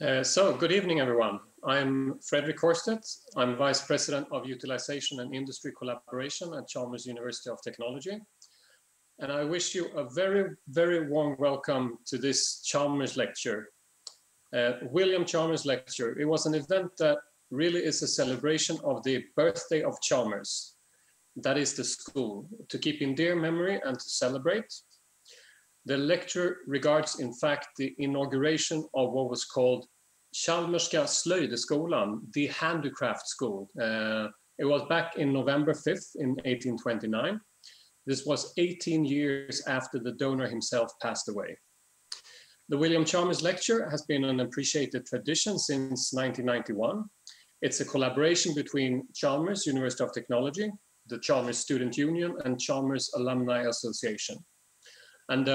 Good evening, everyone. I'm Fredrik Horstedt. I'm Vice President of Utilization and Industry Collaboration at Chalmers University of Technology. And I wish you a very, very warm welcome to this Chalmers lecture. William Chalmers lecture. It was an event that really is a celebration of the birthday of Chalmers. That is the school, to keep in dear memory and to celebrate. The lecture regards, in fact, the inauguration of what was called Chalmerska slöjdeskolan, the handicraft school. It was back in November 5th in 1829. This was 18 years after the donor himself passed away. The William Chalmers lecture has been an appreciated tradition since 1991. It's a collaboration between Chalmers University of Technology, the Chalmers Student Union, and Chalmers Alumni Association. And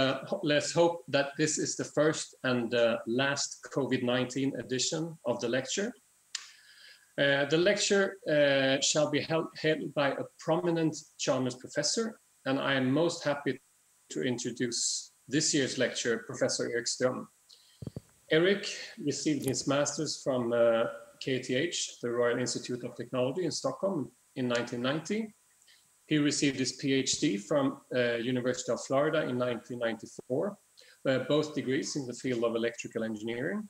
let's hope that this is the first and last COVID-19 edition of the lecture. The lecture shall be held by a prominent Chalmers professor, and I am most happy to introduce this year's lecturer, Professor Erik Ström. Erik received his master's from KTH, the Royal Institute of Technology in Stockholm in 1990. He received his PhD from University of Florida in 1994, both degrees in the field of electrical engineering.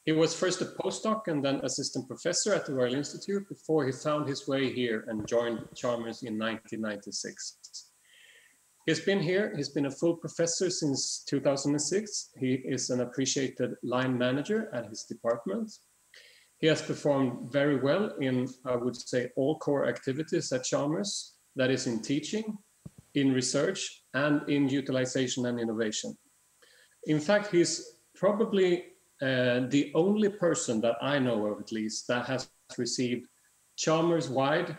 He was first a postdoc and then assistant professor at the Royal Institute before he found his way here and joined Chalmers in 1996. He's been here, he's been a full professor since 2006. He is an appreciated line manager at his department. He has performed very well in, I would say, all core activities at Chalmers, that is in teaching, in research, and in utilization and innovation. In fact, he's probably the only person that I know of, at least, that has received Chalmers-wide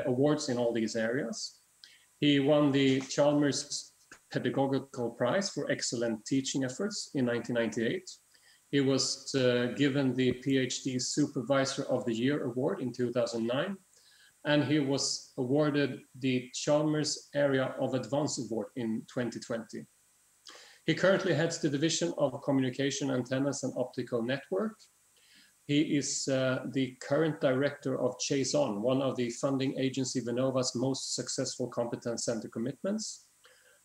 awards in all these areas. He won the Chalmers Pedagogical Prize for excellent teaching efforts in 1998. He was given the PhD Supervisor of the Year Award in 2009, and he was awarded the Chalmers Area of Advance Award in 2020. He currently heads the Division of Communication Antennas and Optical Network. He is the current director of Chase On, one of the funding agency Vinnova's most successful competence center commitments.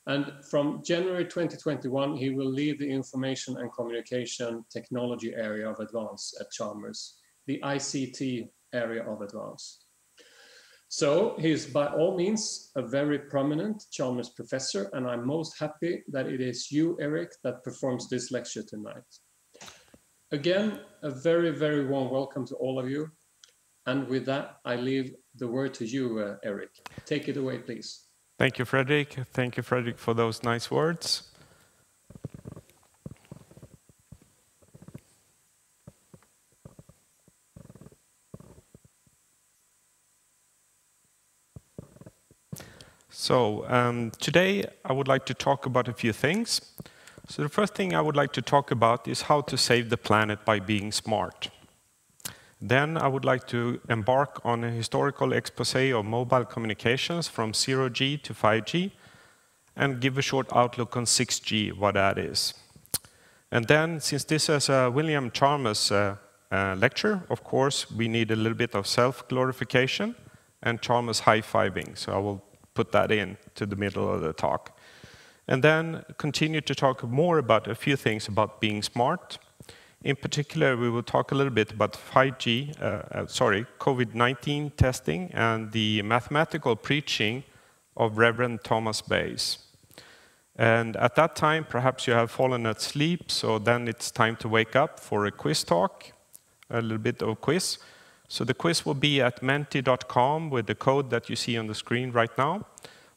And from January 2021, he will lead the Information and Communication Technology area of Advance at Chalmers, the ICT area of Advance. So he's by all means a very prominent Chalmers professor, and I'm most happy that it is you, Erik, that performs this lecture tonight. Again, a very, very warm welcome to all of you. And with that, I leave the word to you, Erik. Take it away, please. Thank you, Fredrik. Thank you, Fredrik, for those nice words. So today I would like to talk about a few things. So the first thing I would like to talk about is how to save the planet by being smart. Then I would like to embark on a historical expose of mobile communications from 0G to 5G and give a short outlook on 6G, what that is. And then, since this is a William Chalmers lecture, of course, we need a little bit of self-glorification and Chalmers high-fiving. So I will put that in to the middle of the talk. And then continue to talk more about a few things about being smart. In particular, we will talk a little bit about COVID-19 testing and the mathematical preaching of Reverend Thomas Bayes. And at that time, perhaps you have fallen asleep, so then it's time to wake up for a quiz talk, a little bit of quiz. So the quiz will be at menti.com with the code that you see on the screen right now.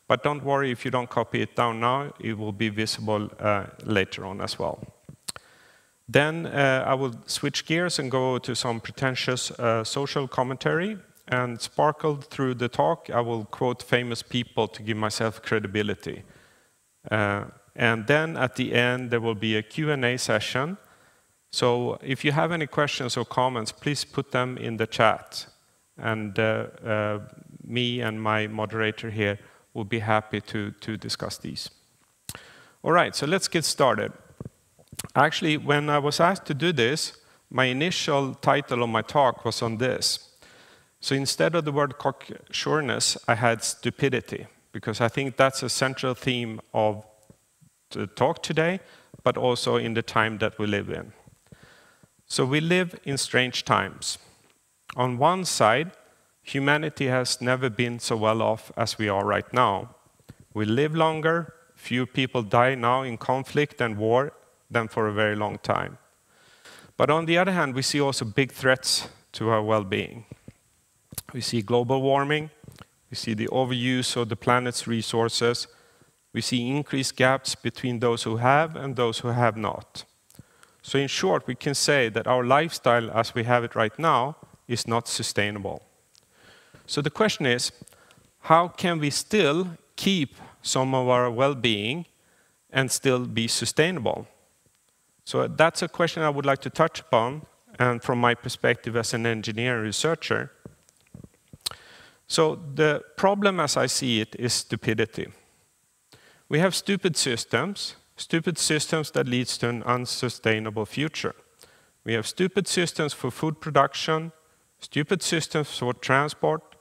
But don't worry if you don't copy it down now, it will be visible later on as well. Then I will switch gears and go to some pretentious social commentary. And sparkled through the talk, I will quote famous people to give myself credibility. And then at the end, there will be a Q&A session. So if you have any questions or comments, please put them in the chat. And me and my moderator here will be happy to discuss these. All right, so let's get started. Actually, when I was asked to do this, my initial title of my talk was on this. So instead of the word cocksureness, I had stupidity, because I think that's a central theme of the talk today, but also in the time that we live in. So we live in strange times. On one side, humanity has never been so well off as we are right now. We live longer, fewer people die now in conflict and war than for a very long time. But on the other hand, we see also big threats to our well-being. We see global warming, we see the overuse of the planet's resources, we see increased gaps between those who have and those who have not. So in short, we can say that our lifestyle as we have it right now is not sustainable. So the question is, how can we still keep some of our well-being and still be sustainable? So that's a question I would like to touch upon, and from my perspective as an engineer and researcher. So the problem as I see it is stupidity. We have stupid systems that leads to an unsustainable future. We have stupid systems for food production, stupid systems for transport,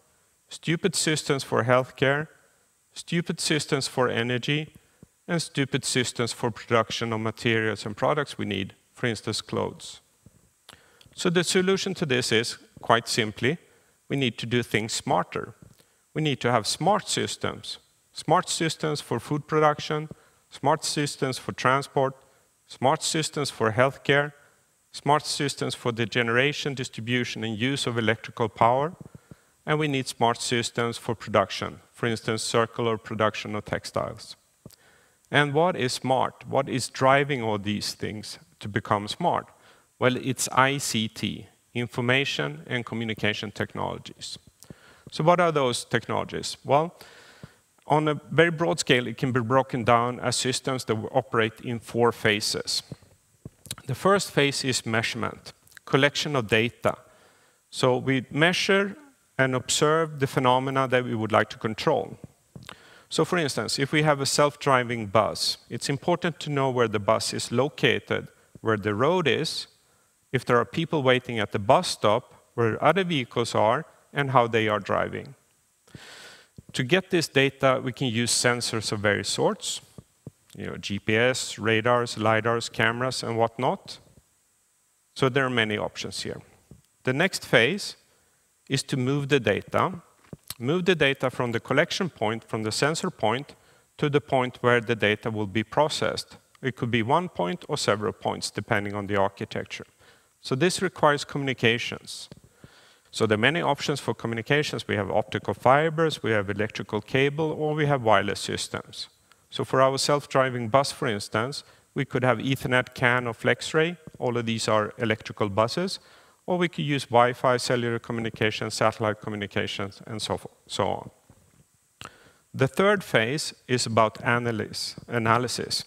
stupid systems for healthcare, stupid systems for energy, and stupid systems for production of materials and products we need, for instance, clothes. So the solution to this is, quite simply, we need to do things smarter. We need to have smart systems for food production, smart systems for transport, smart systems for healthcare, smart systems for the generation, distribution, and use of electrical power, and we need smart systems for production, for instance, circular production of textiles. And what is smart? What is driving all these things to become smart? Well, it's ICT, information and communication technologies. So what are those technologies? Well, on a very broad scale, it can be broken down as systems that operate in 4 phases. The first phase is measurement, collection of data. So we measure and observe the phenomena that we would like to control. So for instance, if we have a self-driving bus, it's important to know where the bus is located, where the road is, if there are people waiting at the bus stop, where other vehicles are, and how they are driving. To get this data, we can use sensors of various sorts, GPS, radars, lidars, cameras, and whatnot. So there are many options here. The next phase is to move the data from the collection point, from the sensor point, to the point where the data will be processed. It could be one point or several points, depending on the architecture. So this requires communications. So there are many options for communications. We have optical fibers, we have electrical cable, or we have wireless systems. So for our self-driving bus, for instance, we could have Ethernet, CAN, or FlexRay. All of these are electrical buses. Or we could use Wi-Fi, cellular communications, satellite communications, and so on. The third phase is about analysis.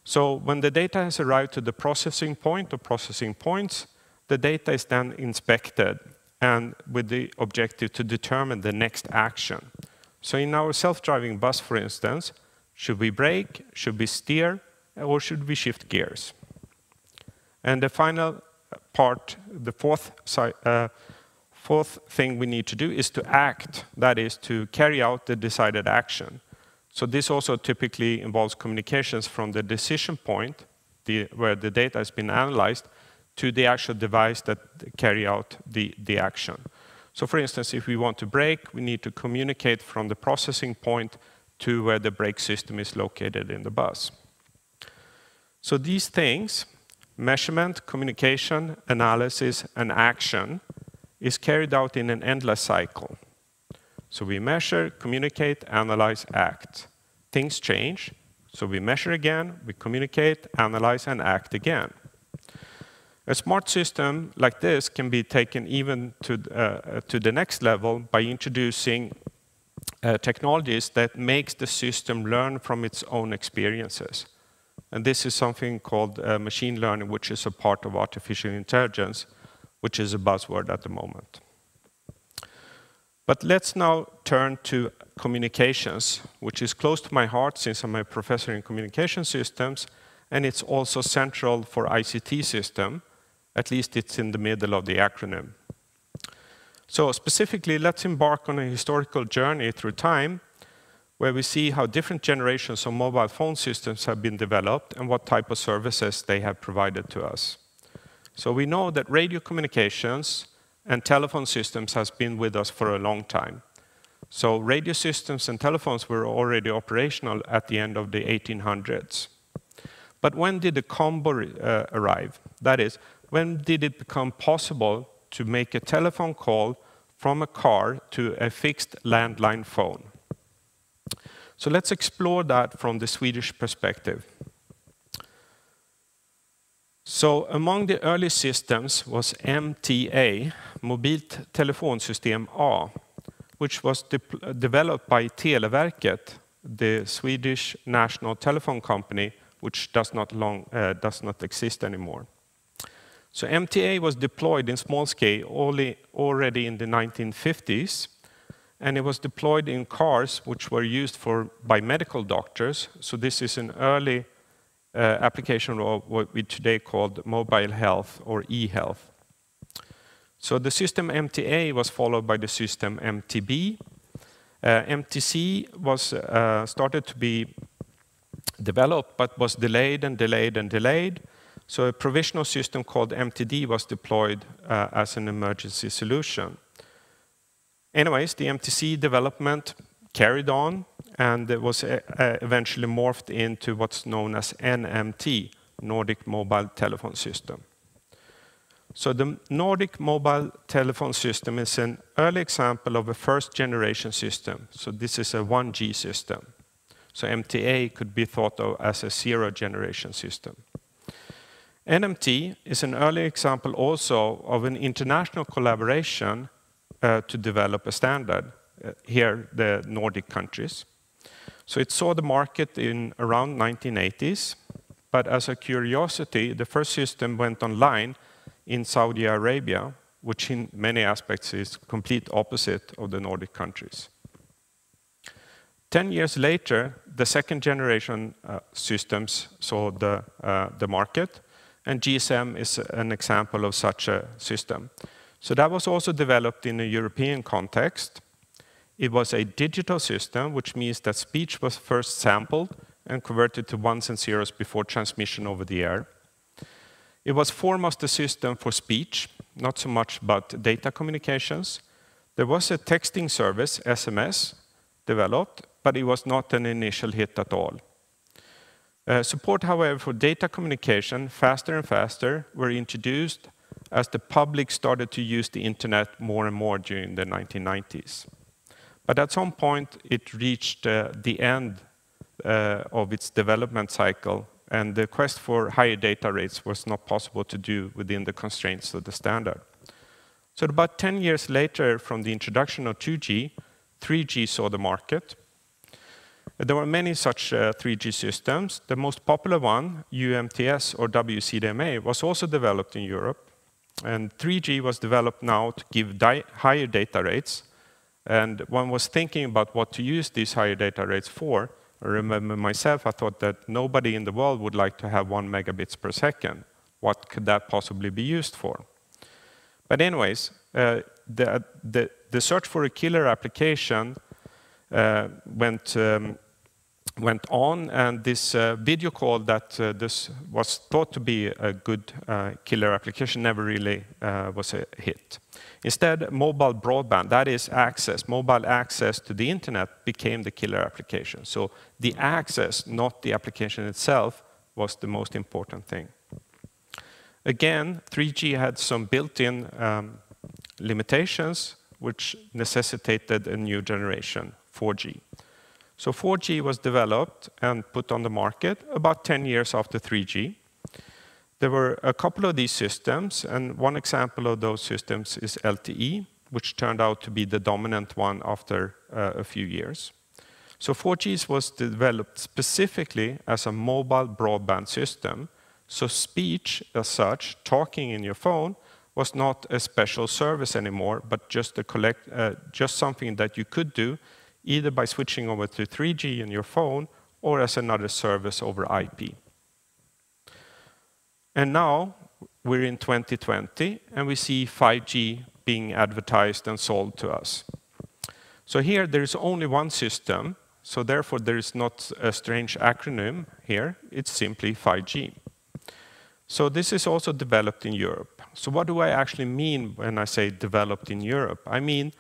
So when the data has arrived to the processing point or processing points, the data is then inspected, and with the objective to determine the next action. So in our self-driving bus, for instance, should we brake, should we steer, or should we shift gears? And the final part, the fourth thing we need to do is to act, that is to carry out the decided action. So this also typically involves communications from the decision point, where the data has been analyzed, to the actual device that carry out the action. So for instance, if we want to brake, we need to communicate from the processing point to where the brake system is located in the bus. So these things, measurement, communication, analysis, and action, is carried out in an endless cycle. So we measure, communicate, analyze, act. Things change, so we measure again, we communicate, analyze, and act again. A smart system like this can be taken even to the next level by introducing technologies that makes the system learn from its own experiences. And this is something called machine learning, which is a part of artificial intelligence, which is a buzzword at the moment. But let's now turn to communications, which is close to my heart since I'm a professor in communication systems, and it's also central for ICT system. At least it's in the middle of the acronym. So specifically, let's embark on a historical journey through time where we see how different generations of mobile phone systems have been developed and what type of services they have provided to us. So we know that radio communications and telephone systems has been with us for a long time. So radio systems and telephones were already operational at the end of the 1800s. But when did the combo arrive? That is, when did it become possible to make a telephone call from a car to a fixed landline phone? So let's explore that from the Swedish perspective. So among the early systems was MTA, Mobilt Telefonsystem A, which was developed by Televerket, the Swedish national telephone company, which does not exist anymore. So MTA was deployed in small scale already in the 1950s, and it was deployed in cars which were used by medical doctors. So this is an early application of what we today call mobile health or e-health. So the system MTA was followed by the system MTB. MTC was started to be developed, but was delayed and delayed and delayed. So a provisional system called MTD was deployed as an emergency solution. Anyways, the MTC development carried on, and it was eventually morphed into what's known as NMT, Nordic Mobile Telephone System. So the Nordic Mobile Telephone System is an early example of a first-generation system. So this is a 1G system. So MTA could be thought of as a zero-generation system. NMT is an early example also of an international collaboration to develop a standard, here the Nordic countries. So it saw the market in around 1980s, but as a curiosity, the first system went online in Saudi Arabia, which in many aspects is complete opposite of the Nordic countries. 10 years later, the second generation systems saw the market, and GSM is an example of such a system. So that was also developed in a European context. It was a digital system, which means that speech was first sampled and converted to ones and zeros before transmission over the air. It was foremost a system for speech, not so much about data communications. There was a texting service, SMS, developed, but it was not an initial hit at all. Support, however, for data communication, faster and faster, were introduced as the public started to use the internet more and more during the 1990s. But at some point, it reached the end of its development cycle, and the quest for higher data rates was not possible to do within the constraints of the standard. So about 10 years later, from the introduction of 2G, 3G saw the market. There were many such 3G systems. The most popular one, UMTS or WCDMA, was also developed in Europe. And 3G was developed now to give higher data rates. And one was thinking about what to use these higher data rates for. I remember myself, I thought that nobody in the world would like to have 1 megabits per second. What could that possibly be used for? But anyways, the search for a killer application went on, and this video call that this was thought to be a good killer application never really was a hit. Instead, mobile broadband, that is access, mobile access to the internet, became the killer application. So the access, not the application itself, was the most important thing. Again, 3G had some built-in limitations, which necessitated a new generation, 4G. So 4G was developed and put on the market about 10 years after 3G. There were a couple of these systems, and one example of those systems is LTE, which turned out to be the dominant one after a few years. So 4G was developed specifically as a mobile broadband system. So speech as such, talking in your phone, was not a special service anymore, but just something that you could do either by switching over to 3G in your phone or as another service over IP. And now we're in 2020, and we see 5G being advertised and sold to us. So here, there is only one system, so therefore there is not a strange acronym here. It's simply 5G. So this is also developed in Europe. So what do I actually mean when I say developed in Europe? I mean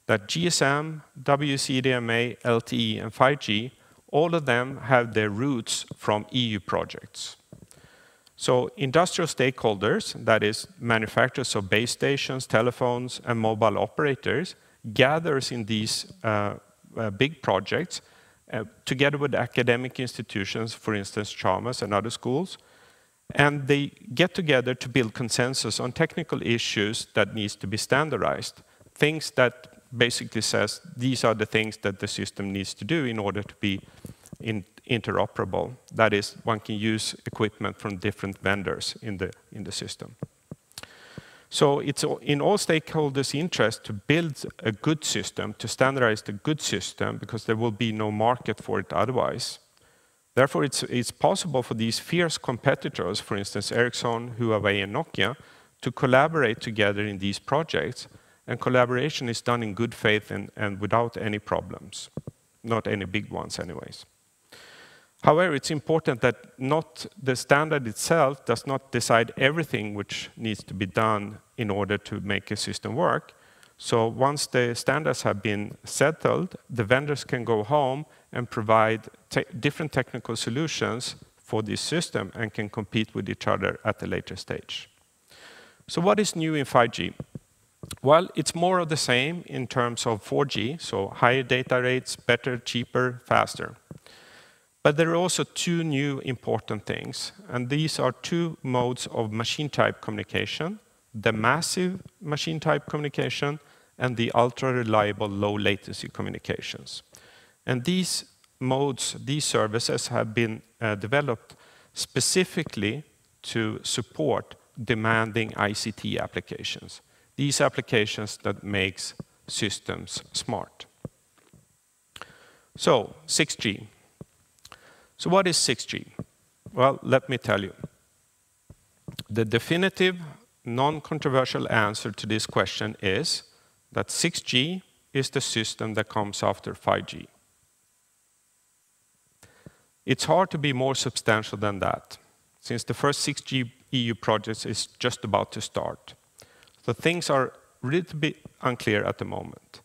that GSM, WCDMA, LTE, and 5G, all of them have their roots from EU projects. So industrial stakeholders, that is manufacturers of base stations, telephones, and mobile operators, gathers in these big projects together with academic institutions, for instance, Chalmers and other schools, and they get together to build consensus on technical issues that needs to be standardized, things that basically says these are the things that the system needs to do in order to be interoperable. That is, one can use equipment from different vendors in the system. So it's in all stakeholders' interest to build a good system, to standardize the good system, because there will be no market for it otherwise. Therefore, it's possible for these fierce competitors, for instance, Ericsson, Huawei, and Nokia, to collaborate together in these projects. And collaboration is done in good faith and without any problems, not any big ones anyways. However, it's important that not the standard itself does not decide everything which needs to be done in order to make a system work. So once the standards have been settled, the vendors can go home and provide different technical solutions for this system and can compete with each other at a later stage. So what is new in 5G? Well, it's more of the same in terms of 4G, so higher data rates, better, cheaper, faster. But there are also two new important things, and these are two modes of machine-type communication, the massive machine-type communication and the ultra-reliable low-latency communications. And these modes, these services have been developed specifically to support demanding ICT applications. These applications that makes systems smart. So, 6G. So what is 6G? Well, let me tell you. The definitive, non-controversial answer to this question is that 6G is the system that comes after 5G. It's hard to be more substantial than that, since the first 6G EU project is just about to start. So things are a little bit unclear at the moment.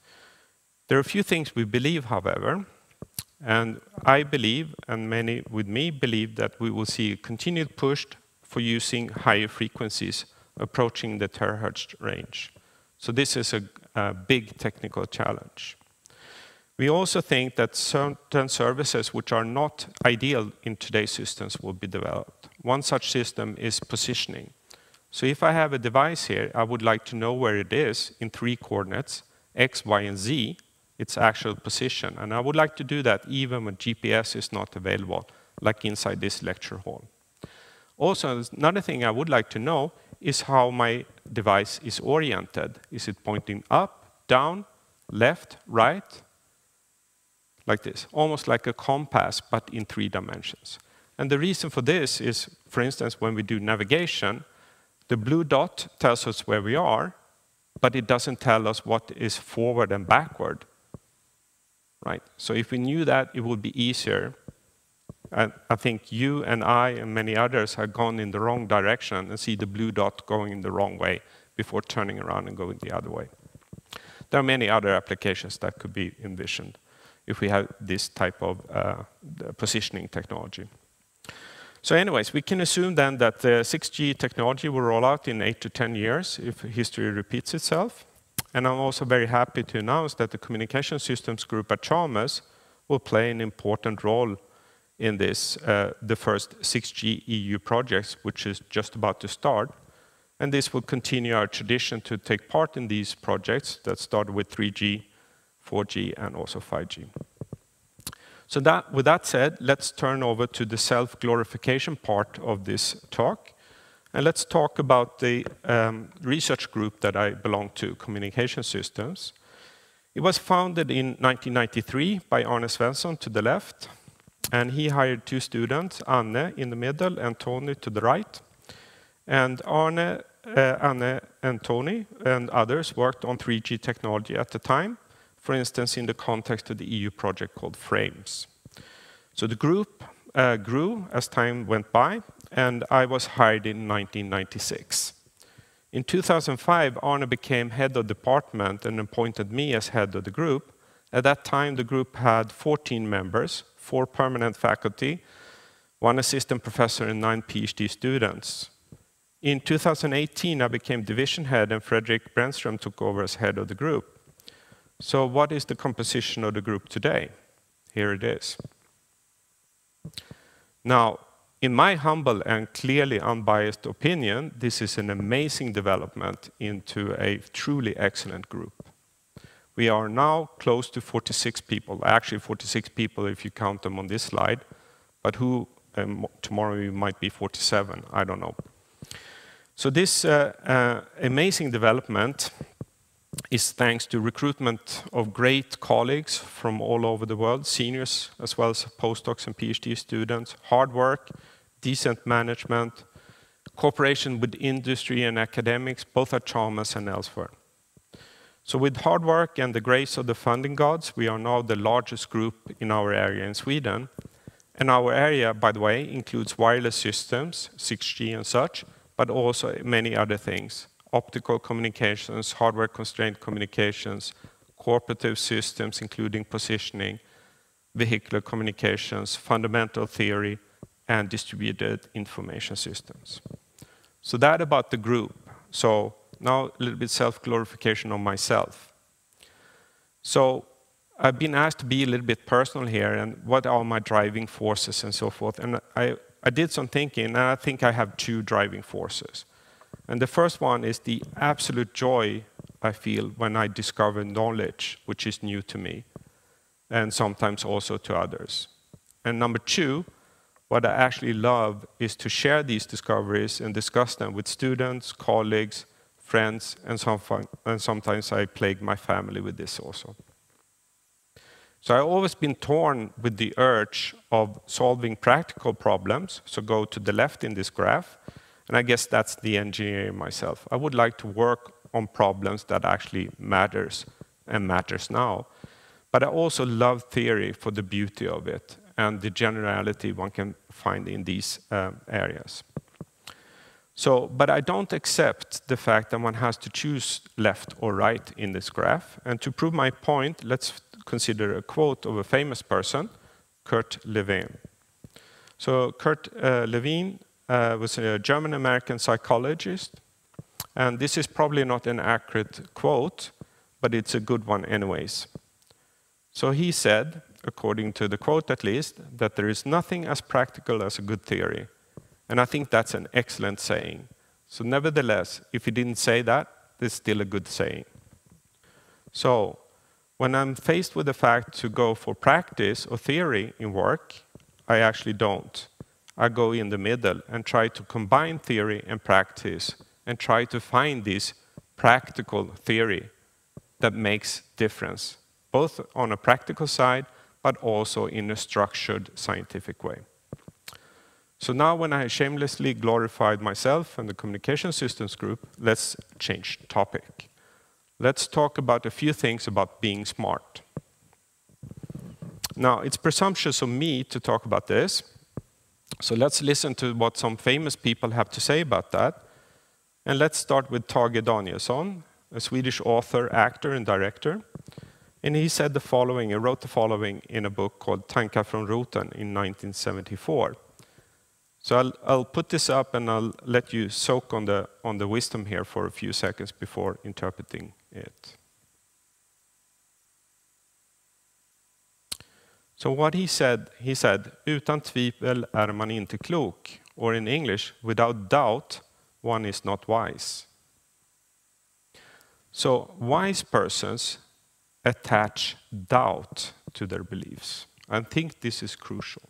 There are a few things we believe, however, and I believe, and many with me believe, that we will see a continued push for using higher frequencies approaching the terahertz range. So this is a big technical challenge. We also think that certain services which are not ideal in today's systems will be developed. One such system is positioning. So if I have a device here, I would like to know where it is in 3 coordinates, X, Y, and Z, its actual position. And I would like to do that even when GPS is not available, like inside this lecture hall. Also, another thing I would like to know is how my device is oriented. Is it pointing up, down, left, right? Like this, almost like a compass, but in 3 dimensions. And the reason for this is, for instance, when we do navigation, the blue dot tells us where we are, but it doesn't tell us what is forward and backward. Right? So if we knew that, it would be easier. And I think you and I and many others have gone in the wrong direction and see the blue dot going in the wrong way before turning around and going the other way. There are many other applications that could be envisioned if we have this type of positioning technology. So anyways, we can assume then that the 6G technology will roll out in 8 to 10 years if history repeats itself. And I'm also very happy to announce that the Communication Systems Group at Chalmers will play an important role in this, the first 6G EU projects, which is just about to start. And this will continue our tradition to take part in these projects that started with 3G, 4G, and also 5G. So with that said, let's turn over to the self-glorification part of this talk. And let's talk about the research group that I belong to, Communication Systems. It was founded in 1993 by Arne Svensson to the left. And he hired 2 students, Anne in the middle and Tony to the right. And Arne, Anne, and Tony, and others worked on 3G technology at the time, for instance, in the context of the EU project called FRAMES. So the group grew as time went by, and I was hired in 1996. In 2005, Arne became head of department and appointed me as head of the group. At that time, the group had 14 members, 4 permanent faculty, 1 assistant professor, and 9 PhD students. In 2018, I became division head, and Erik Ström took over as head of the group. So what is the composition of the group today? Here it is. Now, in my humble and clearly unbiased opinion, this is an amazing development into a truly excellent group. We are now close to 46 people, actually 46 people if you count them on this slide, but who tomorrow we might be 47, I don't know. So this amazing development is thanks to recruitment of great colleagues from all over the world, seniors as well as postdocs and PhD students, hard work, decent management, cooperation with industry and academics, both at Chalmers and elsewhere. So with hard work and the grace of the funding gods, we are now the largest group in our area in Sweden. And our area, by the way, includes wireless systems, 6G and such, but also many other things. Optical communications, hardware-constrained communications, cooperative systems, including positioning, vehicular communications, fundamental theory, and distributed information systems. So that about the group. So now a little bit self-glorification on myself. So I've been asked to be a little bit personal here, and what are my driving forces and so forth. And I did some thinking, and I think I have 2 driving forces. And the first one is the absolute joy I feel when I discover knowledge which is new to me, and sometimes also to others. And number 2, what I actually love is to share these discoveries and discuss them with students, colleagues, friends, and sometimes I plague my family with this also. So I've always been torn with the urge of solving practical problems, so go to the left in this graph, and I guess that's the engineer in myself. I would like to work on problems that actually matters and matters now. But I also love theory for the beauty of it and the generality one can find in these areas. So, but I don't accept the fact that one has to choose left or right in this graph. And to prove my point, let's consider a quote of a famous person, Kurt Lewin. So Kurt Lewin was a German-American psychologist, and this is probably not an accurate quote, but it's a good one anyways. So he said, according to the quote at least, that there is nothing as practical as a good theory. And I think that's an excellent saying. So nevertheless, if he didn't say that, it's still a good saying. So when I'm faced with the fact to go for practice or theory in work, I actually don't. I go in the middle and try to combine theory and practice and try to find this practical theory that makes difference, both on a practical side, but also in a structured scientific way. So now when I shamelessly glorified myself and the communication systems group, let's change topic. Let's talk about a few things about being smart. Now, it's presumptuous of me to talk about this, so let's listen to what some famous people have to say about that. And let's start with Tage Danielsson, a Swedish author, actor, and director. And he said the following, he wrote the following in a book called Tankar från roten in 1974. So I'll put this up and I'll let you soak on the wisdom here for a few seconds before interpreting it. So what he said, utan tvivel är man inte klok, or in English, without doubt, one is not wise. So wise persons attach doubt to their beliefs. I think this is crucial.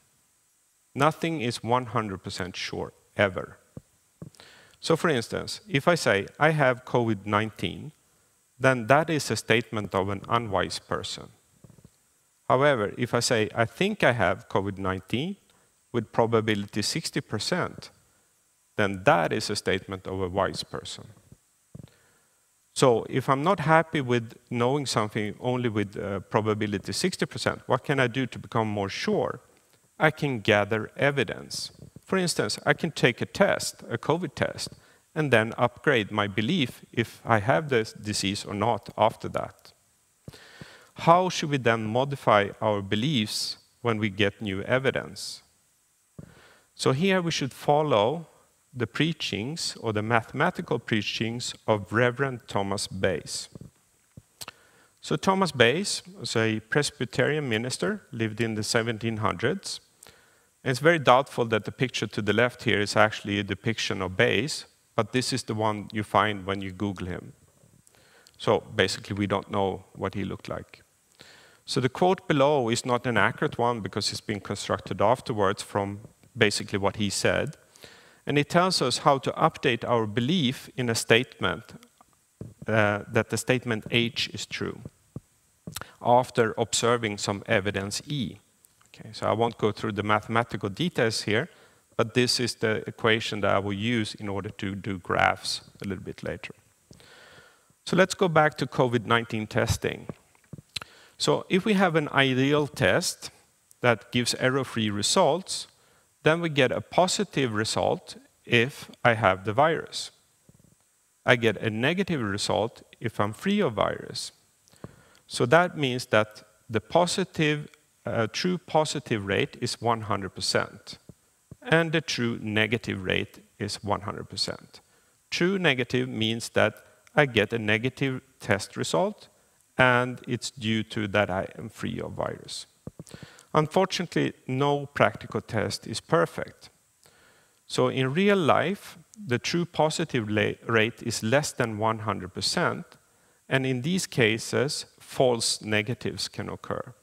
Nothing is 100% sure, ever. So for instance, if I say, I have COVID-19, then that is a statement of an unwise person. However, if I say, I think I have COVID-19, with probability 60%, then that is a statement of a wise person. So if I'm not happy with knowing something only with probability 60%, what can I do to become more sure? I can gather evidence. For instance, I can take a test, a COVID test, and then upgrade my belief if I have this disease or not after that. How should we then modify our beliefs when we get new evidence? So here we should follow the preachings or the mathematical preachings of Reverend Thomas Bayes. So Thomas Bayes was a Presbyterian minister, lived in the 1700s. And it's very doubtful that the picture to the left here is actually a depiction of Bayes, but this is the one you find when you Google him. So basically we don't know what he looked like. So the quote below is not an accurate one because it's been constructed afterwards from basically what he said. And it tells us how to update our belief in a statement that the statement H is true after observing some evidence E. Okay, so I won't go through the mathematical details here, but this is the equation that I will use in order to do graphs a little bit later. So let's go back to COVID-19 testing. So if we have an ideal test that gives error-free results, then we get a positive result if I have the virus. I get a negative result if I'm free of virus. So that means that the true positive rate is 100%, and the true negative rate is 100%. True negative means that I get a negative test result, and it's due to that I am free of virus. Unfortunately, no practical test is perfect. So in real life, the true positive rate is less than 100%, and in these cases, false negatives can occur.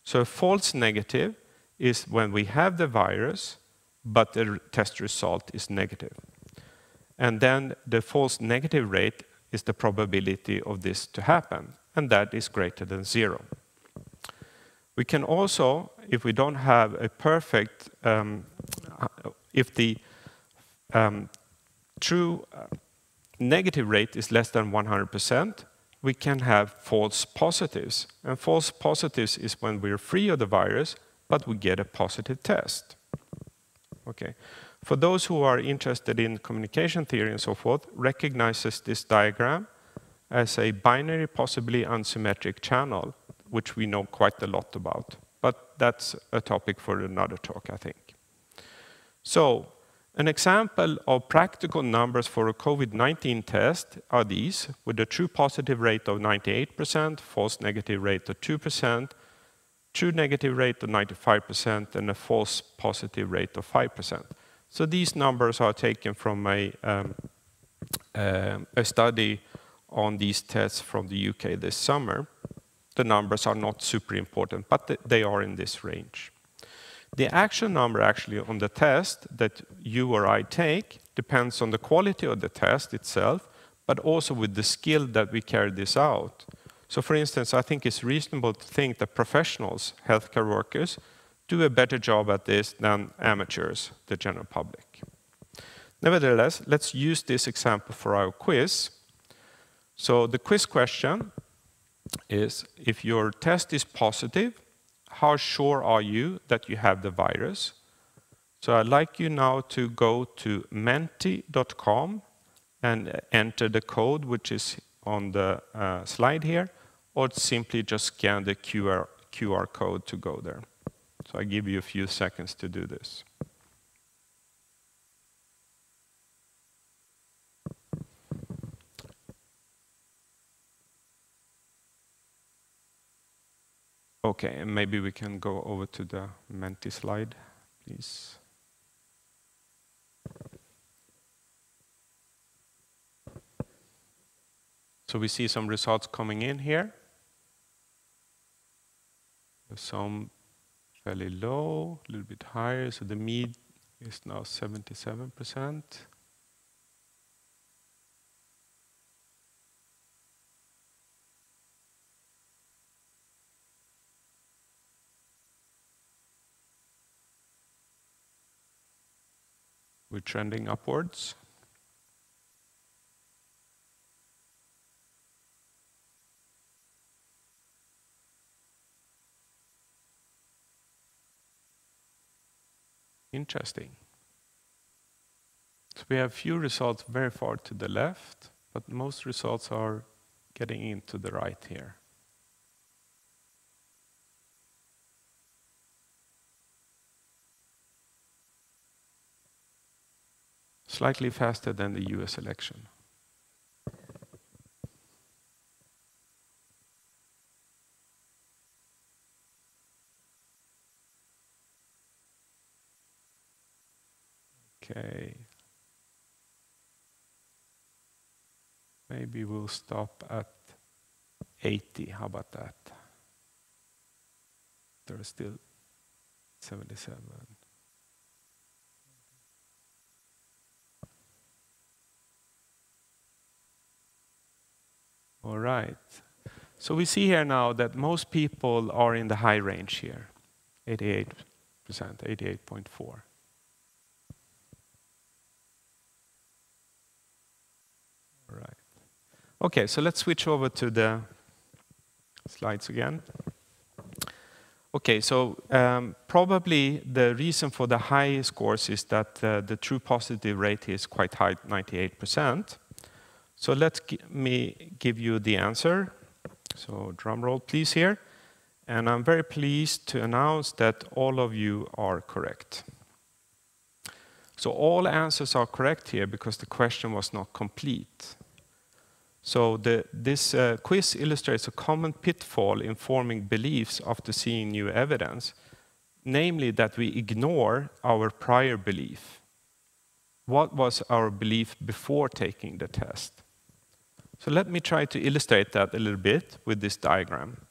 So a false negative is when we have the virus, but the test result is negative. And then the false negative rate is the probability of this to happen, and that is greater than 0. We can also, if we don't have a perfect, if the true negative rate is less than 100%, we can have false positives. And false positives is when we're free of the virus, but we get a positive test. Okay. For those who are interested in communication theory and so forth, recognizes this diagram as a binary, possibly unsymmetric channel, which we know quite a lot about. But that's a topic for another talk, I think. So, an example of practical numbers for a COVID-19 test are these, with a true positive rate of 98%, false negative rate of 2%, true negative rate of 95%, and a false positive rate of 5%. So these numbers are taken from a study on these tests from the UK this summer. The numbers are not super important, but they are in this range. The actual number actually on the test that you or I take depends on the quality of the test itself, but also with the skill that we carry this out. So for instance, I think it's reasonable to think that professionals, healthcare workers, do a better job at this than amateurs, the general public. Nevertheless, let's use this example for our quiz. So the quiz question is, if your test is positive, how sure are you that you have the virus? So I'd like you now to go to menti.com and enter the code which is on the slide here, or simply just scan the QR code to go there. So I give you a few seconds to do this. Okay, and maybe we can go over to the Menti slide, please. So we see some results coming in here. Some fairly low, a little bit higher, so the mean is now 77%. We're trending upwards. Interesting. So we have few results very far to the left, but most results are getting into the right here. Slightly faster than the US election. Okay. Maybe we'll stop at 80. How about that? There's still 77. All right. So we see here now that most people are in the high range here. 88%, 88.4. All right. Okay, so let's switch over to the slides again. Okay, so probably the reason for the high scores is that the true positive rate is quite high, 98%. So let me give you the answer. So drum roll please here. And I'm very pleased to announce that all of you are correct. So all answers are correct here because the question was not complete. So this quiz illustrates a common pitfall in forming beliefs after seeing new evidence, namely that we ignore our prior belief. What was our belief before taking the test? So let me try to illustrate that a little bit with this diagram.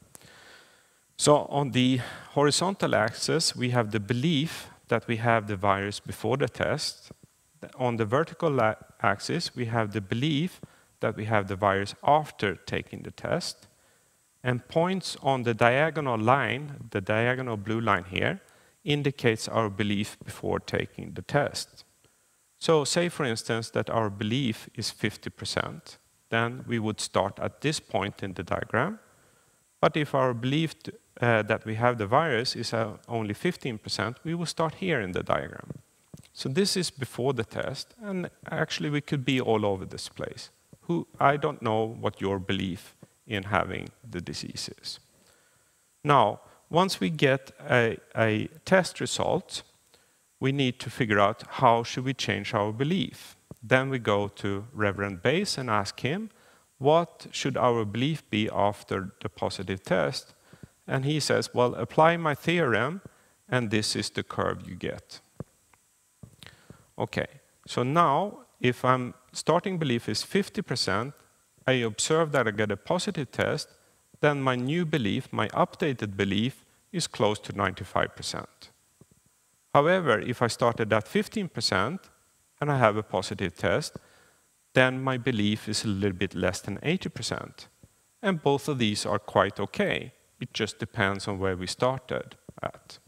So on the horizontal axis, we have the belief that we have the virus before the test. On the vertical axis, we have the belief that we have the virus after taking the test. And points on the diagonal line, the diagonal blue line here, indicates our belief before taking the test. So say, for instance, that our belief is 50%. Then we would start at this point in the diagram. But if our belief that we have the virus is only 15%, we will start here in the diagram. So this is before the test, and actually we could be all over this place. I don't know what your belief in having the disease is. Now, once we get a test result, we need to figure out how should we change our belief. Then we go to Reverend Bayes and ask him, what should our belief be after the positive test? And he says, well, apply my theorem, and this is the curve you get. Okay, so now, if I'm starting belief is 50%, I observe that I get a positive test, then my new belief, my updated belief, is close to 95%. However, if I started at 15%, and I have a positive test, then my belief is a little bit less than 80%. And both of these are quite okay. It just depends on where we started at.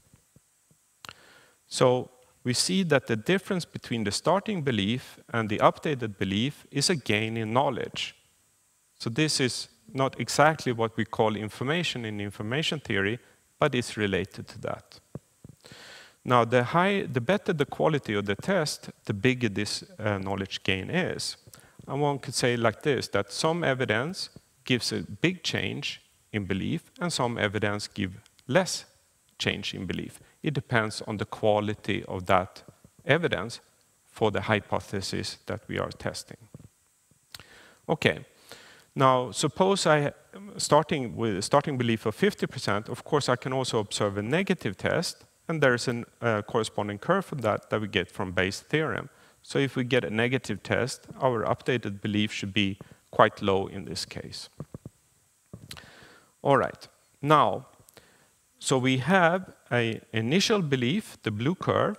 So we see that the difference between the starting belief and the updated belief is a gain in knowledge. So this is not exactly what we call information in information theory, but it's related to that. Now, the better the quality of the test, the bigger this knowledge gain is. And one could say like this, that some evidence gives a big change in belief, and some evidence give less change in belief. It depends on the quality of that evidence for the hypothesis that we are testing. Okay, now suppose I starting with a starting belief of 50%, of course I can also observe a negative test, and there's a corresponding curve for that we get from Bayes' theorem. So if we get a negative test, our updated belief should be quite low in this case. All right, now, so we have an initial belief, the blue curve,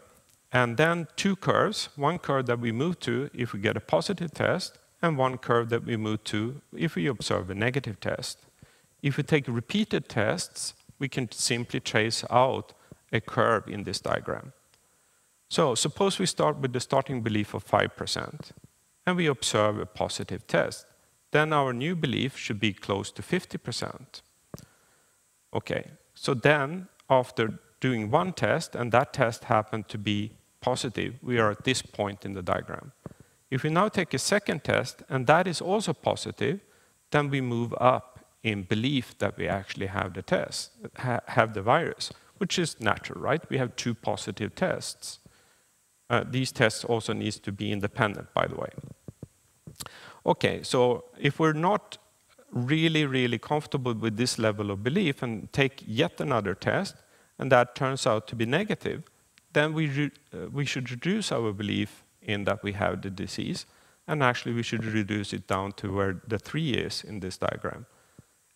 and then two curves, one curve that we move to if we get a positive test, and one curve that we move to if we observe a negative test. If we take repeated tests, we can simply trace out a curve in this diagram. So suppose we start with the starting belief of 5%, and we observe a positive test. Then our new belief should be close to 50%. Okay, so then after doing one test, and that test happened to be positive, we are at this point in the diagram. If we now take a second test, and that is also positive, then we move up in belief that we actually have the test, have the virus, which is natural, right? We have two positive tests. These tests also need to be independent, by the way. Okay, so if we're not really comfortable with this level of belief and take yet another test, and that turns out to be negative, then we should reduce our belief in that we have the disease, and actually we should reduce it down to where the 3 is in this diagram.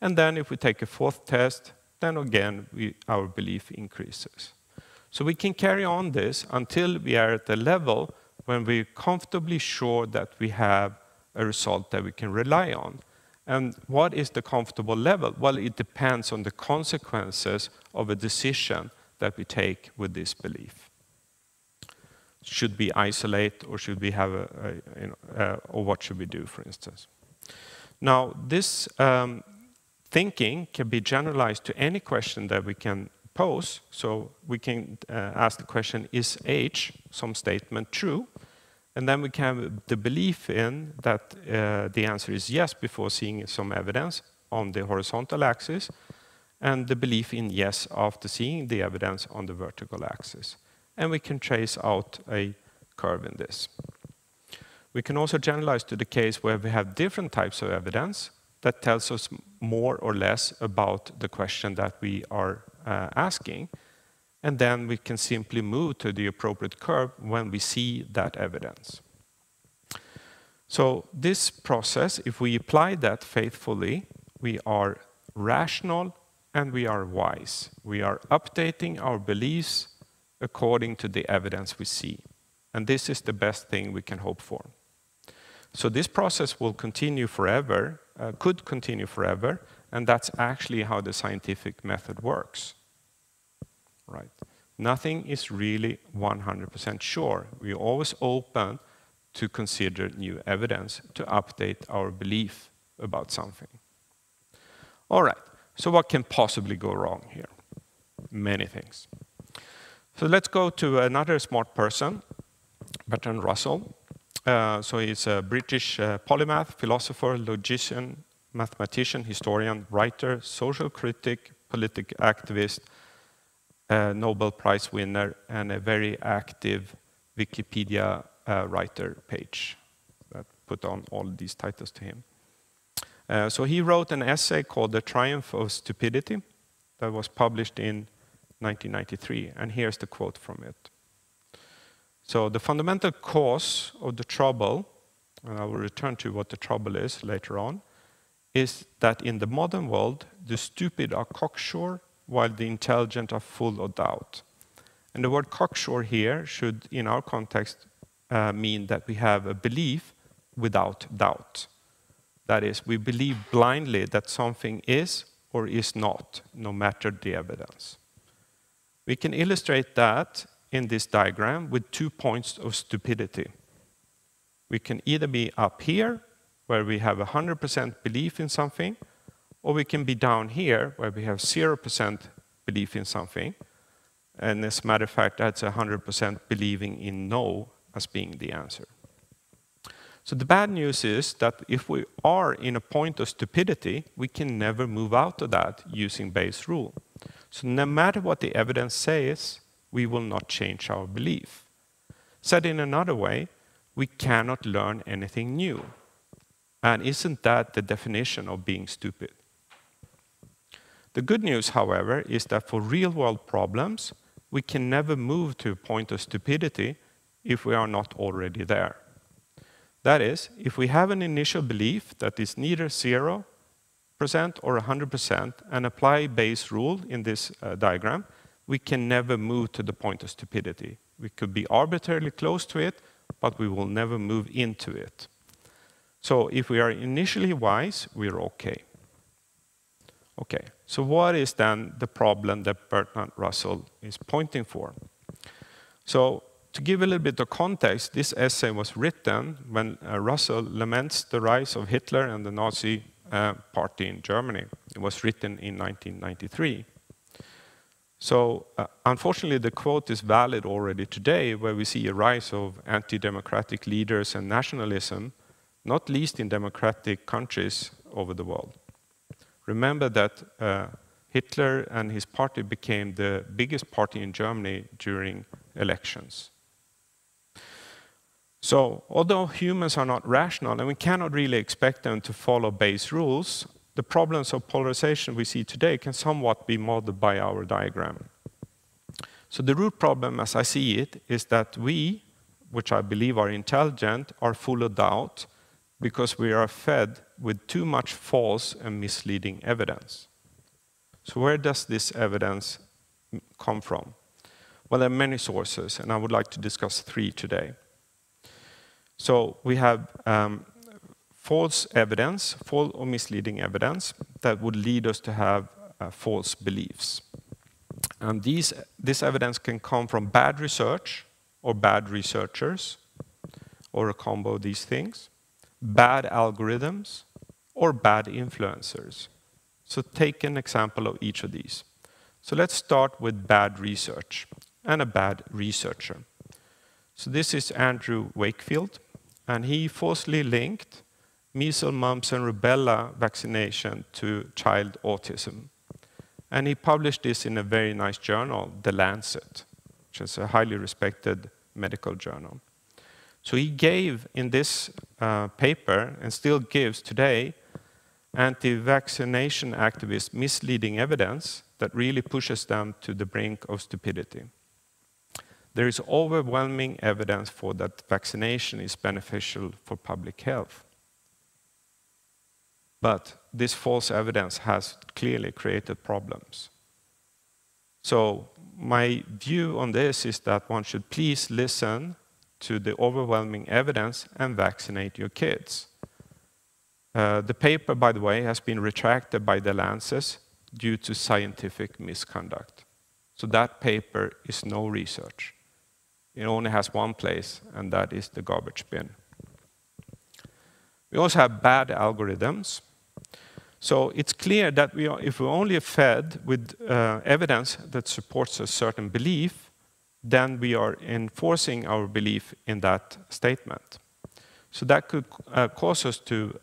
And then if we take a fourth test, then again our belief increases. So we can carry on this until we are at the level when we're comfortably sure that we have a result that we can rely on. And what is the comfortable level? Well, it depends on the consequences of a decision that we take with this belief. Should we isolate, or should we have or what should we do, for instance? Now, this thinking can be generalized to any question that we can pose. So we can ask the question, is H, some statement, true? And then we can have the belief in that the answer is yes before seeing some evidence on the horizontal axis, and the belief in yes after seeing the evidence on the vertical axis. And we can trace out a curve in this. We can also generalize to the case where we have different types of evidence that tells us more or less about the question that we are asking. And then we can simply move to the appropriate curve when we see that evidence. So this process, if we apply that faithfully, we are rational and we are wise. We are updating our beliefs according to the evidence we see. And this is the best thing we can hope for. So this process will continue forever, could continue forever, and that's actually how the scientific method works. Right? Nothing is really 100% sure. We're always open to consider new evidence to update our belief about something. All right, so what can possibly go wrong here? Many things. So let's go to another smart person, Bertrand Russell. So he's a British polymath, philosopher, logician, mathematician, historian, writer, social critic, political activist, Nobel Prize winner, and a very active Wikipedia writer page that put on all these titles to him. So he wrote an essay called The Triumph of Stupidity that was published in 1993, and here's the quote from it. So the fundamental cause of the trouble, and I will return to what the trouble is later on, is that in the modern world, the stupid are cocksure, while the intelligent are full of doubt. And the word cocksure here should, in our context, mean that we have a belief without doubt. That is, we believe blindly that something is or is not, no matter the evidence. We can illustrate that in this diagram with 2 points of stupidity. We can either be up here, where we have 100% belief in something, or we can be down here, where we have 0% belief in something. And as a matter of fact, that's 100% believing in no as being the answer. So the bad news is that if we are in a point of stupidity, we can never move out of that using Bayes' rule. So no matter what the evidence says, we will not change our belief. Said in another way, we cannot learn anything new. And isn't that the definition of being stupid? The good news, however, is that for real-world problems, we can never move to a point of stupidity if we are not already there. That is, if we have an initial belief that is neither 0% or 100% and apply Bayes' rule in this diagram, we can never move to the point of stupidity. We could be arbitrarily close to it, but we will never move into it. So if we are initially wise, we're okay. Okay, so what is then the problem that Bertrand Russell is pointing for? So to give a little bit of context, this essay was written when Russell laments the rise of Hitler and the Nazi party in Germany. It was written in 1993. So unfortunately, the quote is valid already today, where we see a rise of anti-democratic leaders and nationalism, not least in democratic countries over the world. Remember that Hitler and his party became the biggest party in Germany during elections. So, although humans are not rational and we cannot really expect them to follow base rules, the problems of polarization we see today can somewhat be modeled by our diagram. So the root problem, as I see it, is that we, which I believe are intelligent, are full of doubt because we are fed with too much false and misleading evidence. So where does this evidence come from? Well, there are many sources, and I would like to discuss 3 today. So we have false evidence, false or misleading evidence that would lead us to have false beliefs. And this evidence can come from bad research or bad researchers, or a combo of these things, bad algorithms, or bad influencers. So take an example of each of these. So let's start with bad research and a bad researcher. So this is Andrew Wakefield, and he falsely linked measles, mumps, and rubella vaccination to child autism. And he published this in a very nice journal, The Lancet, which is a highly respected medical journal. So he gave in this paper, and still gives today, anti-vaccination activists misleading evidence that really pushes them to the brink of stupidity. There is overwhelming evidence for that vaccination is beneficial for public health. But this false evidence has clearly created problems. So my view on this is that one should please listen to the overwhelming evidence and vaccinate your kids. The paper, by the way, has been retracted by The Lancet due to scientific misconduct. So that paper is no research. It only has one place, and that is the garbage bin. We also have bad algorithms. So it's clear that if we're only fed with evidence that supports a certain belief, then we are enforcing our belief in that statement. So that could cause us to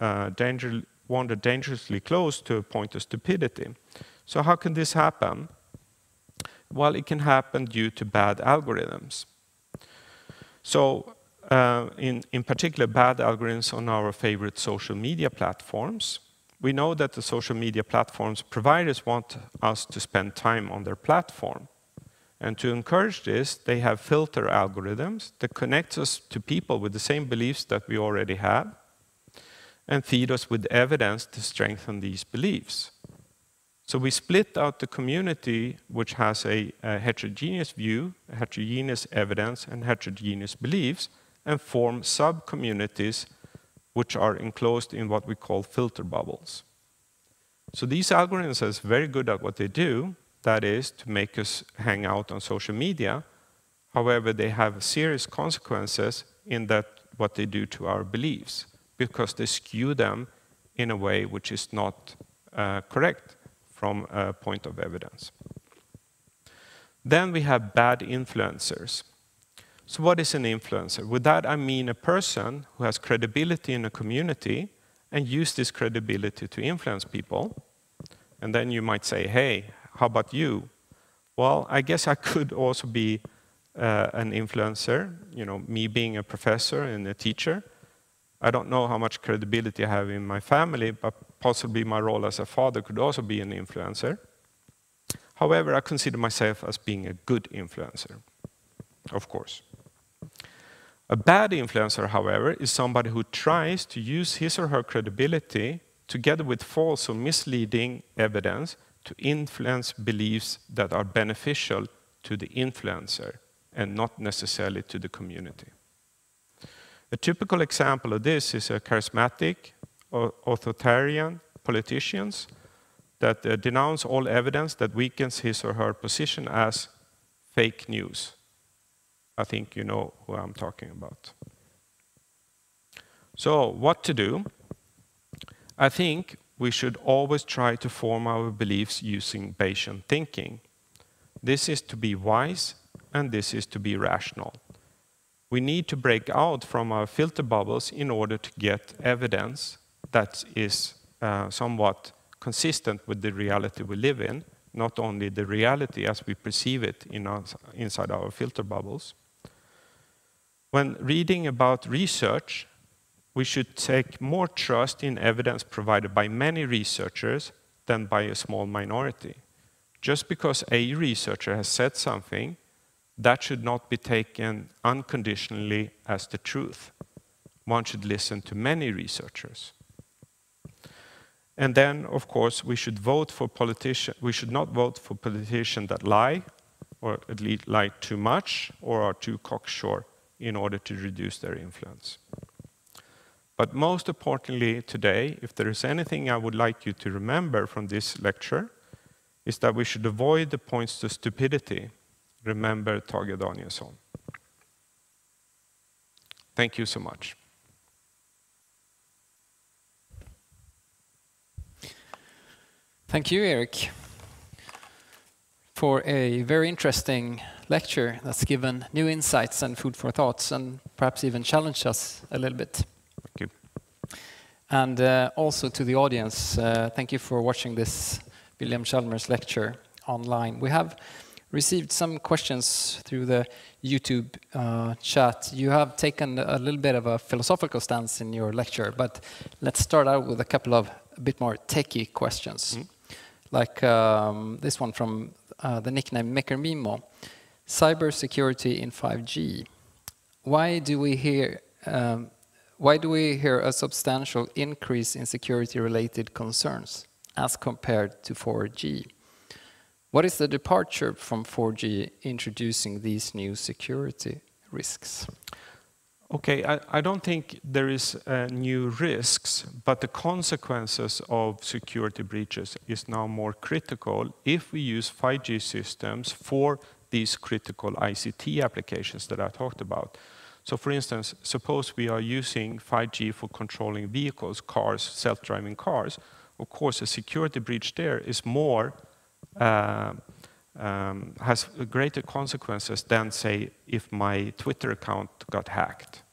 wander dangerously close to a point of stupidity. So how can this happen? Well, it can happen due to bad algorithms. So in particular, bad algorithms on our favorite social media platforms. We know that the social media platforms providers want us to spend time on their platform. And to encourage this, they have filter algorithms that connect us to people with the same beliefs that we already have and feed us with evidence to strengthen these beliefs. So we split out the community which has a heterogeneous view, heterogeneous evidence, and heterogeneous beliefs, and form sub-communities which are enclosed in what we call filter bubbles. So these algorithms are very good at what they do, that is to make us hang out on social media. However, they have serious consequences in that what they do to our beliefs, because they skew them in a way which is not correct from a point of evidence. Then we have bad influencers. So what is an influencer? With that I mean a person who has credibility in a community and use this credibility to influence people. And then you might say, hey, how about you? Well, I guess I could also be an influencer, me being a professor and a teacher. I don't know how much credibility I have in my family, but possibly my role as a father could also be an influencer. However, I consider myself as being a good influencer, of course. A bad influencer, however, is somebody who tries to use his or her credibility together with false or misleading evidence to influence beliefs that are beneficial to the influencer and not necessarily to the community. A typical example of this is a charismatic or authoritarian politicians that denounce all evidence that weakens his or her position as fake news. I think you know who I'm talking about. So what to do? I think we should always try to form our beliefs using Bayesian thinking. This is to be wise, and this is to be rational. We need to break out from our filter bubbles in order to get evidence that is somewhat consistent with the reality we live in, not only the reality as we perceive it inside our filter bubbles. When reading about research, we should take more trust in evidence provided by many researchers than by a small minority. Just because a researcher has said something, that should not be taken unconditionally as the truth. One should listen to many researchers. And then, of course, we should vote for politicians. We should not vote for politicians that lie, or at least lie too much, or are too cocksure in order to reduce their influence. But most importantly today, if there is anything I would like you to remember from this lecture, is that we should avoid the points to stupidity. Remember Tage Danielsson. Thank you so much. Thank you, Erik, for a very interesting lecture that's given new insights and food for thoughts, and perhaps even challenged us a little bit. Thank you. And also to the audience, thank you for watching this William Chalmers lecture online. We have received some questions through the YouTube chat. You have taken a little bit of a philosophical stance in your lecture, but let's start out with a couple of a bit more techie questions. Like this one from the nickname Maker Mimo. Cybersecurity in 5G. Why do we hear a substantial increase in security-related concerns as compared to 4G? What is the departure from 4G introducing these new security risks? Okay, I don't think there is new risks, but the consequences of security breaches is now more critical if we use 5G systems for these critical ICT applications that I talked about. So for instance, suppose we are using 5G for controlling vehicles, cars, self-driving cars. Of course, a security breach there is more, has greater consequences than, say, if my Twitter account got hacked.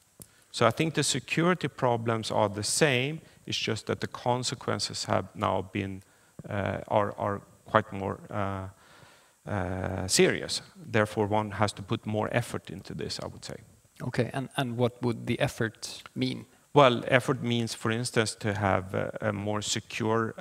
So I think the security problems are the same, it's just that the consequences have now been, are quite more serious. Therefore, one has to put more effort into this, I would say. Okay, and what would the effort mean? Well, effort means, for instance, to have a more secure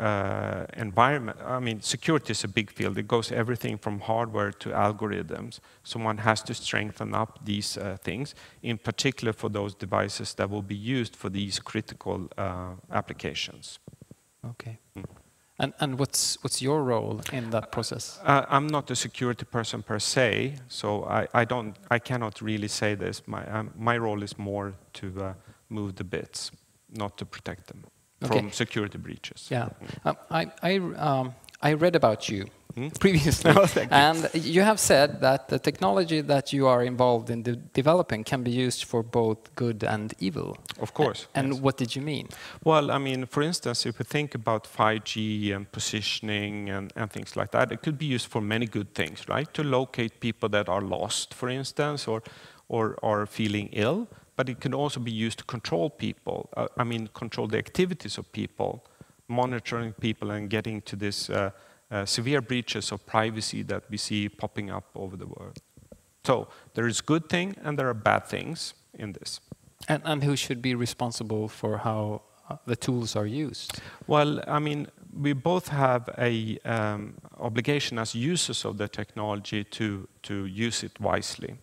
environment. I mean, security is a big field. It goes everything from hardware to algorithms. So one has to strengthen up these things, in particular for those devices that will be used for these critical applications. Okay. And what's your role in that process? I'm not a security person per se, so I cannot really say this. My role is more to move the bits, not to protect them from security breaches. Yeah, I read about you previously, and you have said that the technology that you are involved in developing can be used for both good and evil. Of course. And what did you mean? Well, I mean, for instance, if we think about 5G and positioning and things like that, it could be used for many good things, right? To locate people that are lost, for instance, or are feeling ill. But it can also be used to control people. I mean, control the activities of people, monitoring people and getting to this severe breaches of privacy that we see popping up over the world. So there is good thing and there are bad things in this. And who should be responsible for how the tools are used? Well, I mean, we both have a obligation as users of the technology to use it wisely.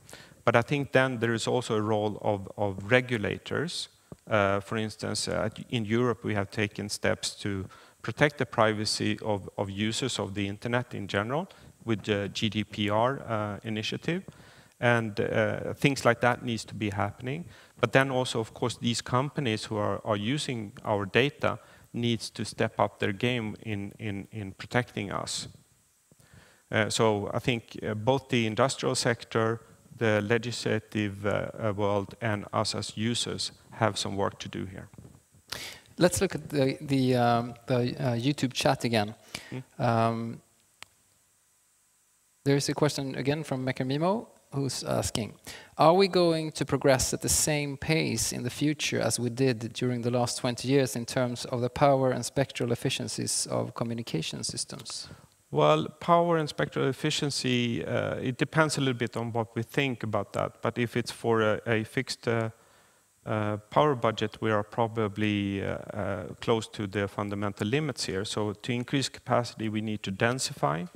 But I think then there is also a role of regulators. For instance, in Europe, we have taken steps to protect the privacy of users of the internet in general with the GDPR initiative. And things like that needs to be happening. But then also, of course, these companies who are using our data needs to step up their game in protecting us. So I think both the industrial sector, the legislative world and us as users have some work to do here. Let's look at the YouTube chat again. There's a question again from Mekamimo, who's asking, are we going to progress at the same pace in the future as we did during the last 20 years in terms of the power and spectral efficiencies of communication systems? Well, power and spectral efficiency, it depends a little bit on what we think about that. But if it's for a fixed power budget, we are probably close to the fundamental limits here. So to increase capacity, we need to densify.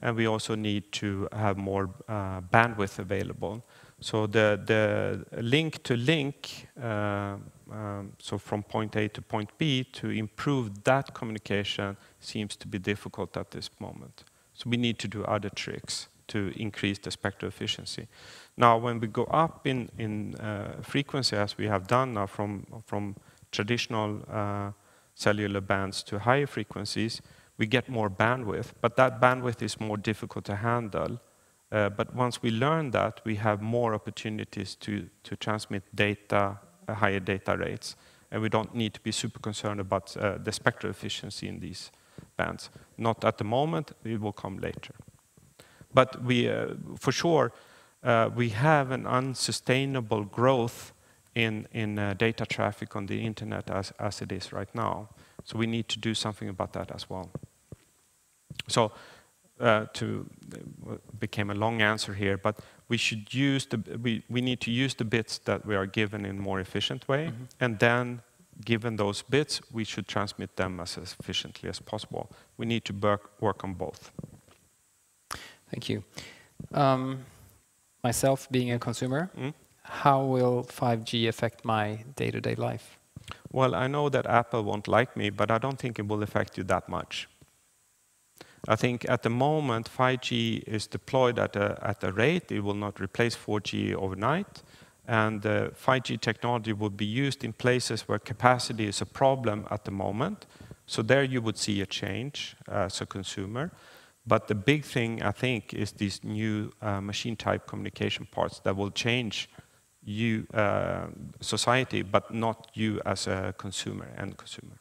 And we also need to have more bandwidth available. So the link to link, so from point A to point B, to improve that communication seems to be difficult at this moment. So we need to do other tricks to increase the spectral efficiency. Now, when we go up in frequency, as we have done now from traditional cellular bands to higher frequencies, we get more bandwidth, but that bandwidth is more difficult to handle. But once we learn that, we have more opportunities to transmit data, higher data rates, and we don't need to be super concerned about the spectral efficiency in these bands. Not at the moment, it will come later. But we, for sure, we have an unsustainable growth in data traffic on the internet as it is right now. So we need to do something about that as well. So became a long answer here, but we should use we need to use the bits that we are given in a more efficient way, and then given those bits, we should transmit them as efficiently as possible. We need to work on both. Thank you. Myself being a consumer, how will 5G affect my day-to-day life? Well, I know that Apple won't like me, but I don't think it will affect you that much. I think at the moment 5G is deployed at a rate. It will not replace 4G overnight, and 5G technology will be used in places where capacity is a problem at the moment. So there you would see a change as a consumer. But the big thing, I think, is these new machine-type communication parts that will change you, society, but not you as a consumer, end consumer.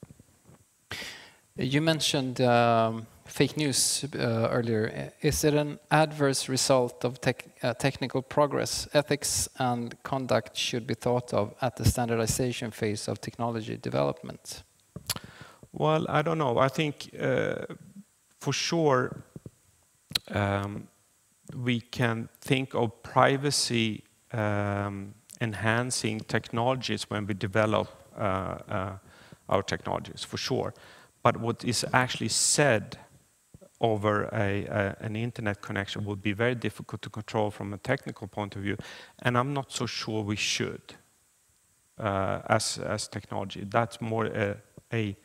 You mentioned fake news earlier. Is it an adverse result of technical progress? Ethics and conduct should be thought of at the standardization phase of technology development. Well, I don't know. I think for sure we can think of privacy enhancing technologies when we develop our technologies, for sure. But what is actually said over an internet connection would be very difficult to control from a technical point of view, and I'm not so sure we should as technology. That's more a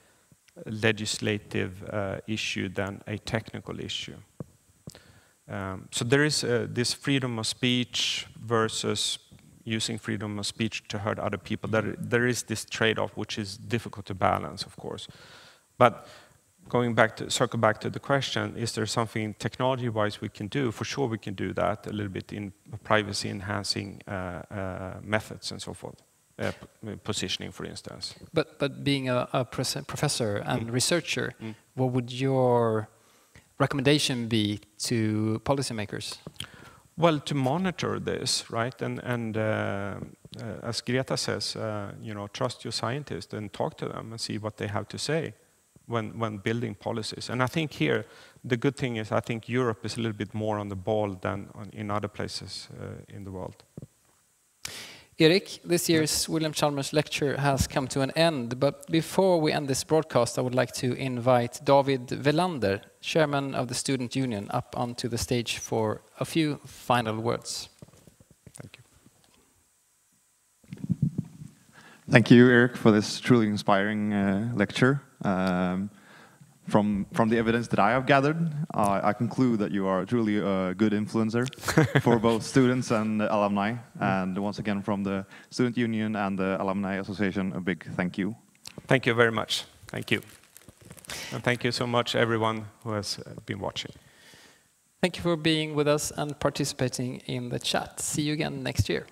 legislative issue than a technical issue. So there is this freedom of speech versus using freedom of speech to hurt other people. There is this trade-off which is difficult to balance, of course. But circle back to the question, is there something technology-wise we can do? For sure we can do that a little bit in privacy-enhancing methods and so forth. Positioning, for instance. But being a professor and researcher, what would your recommendation be to policymakers? Well, to monitor this, right? And as Greta says, you know, trust your scientists and talk to them and see what they have to say when building policies. And I think here, the good thing is I think Europe is a little bit more on the ball than in other places in the world. Erik, this year's William Chalmers lecture has come to an end, but before we end this broadcast, I would like to invite David Velander, chairman of the Student Union, up onto the stage for a few final words. Thank you. Thank you, Erik, for this truly inspiring lecture. From the evidence that I have gathered, I conclude that you are truly a good influencer for both students and alumni. And once again, from the Student Union and the Alumni Association, a big thank you. Thank you very much. Thank you. And thank you so much, everyone who has been watching. Thank you for being with us and participating in the chat. See you again next year.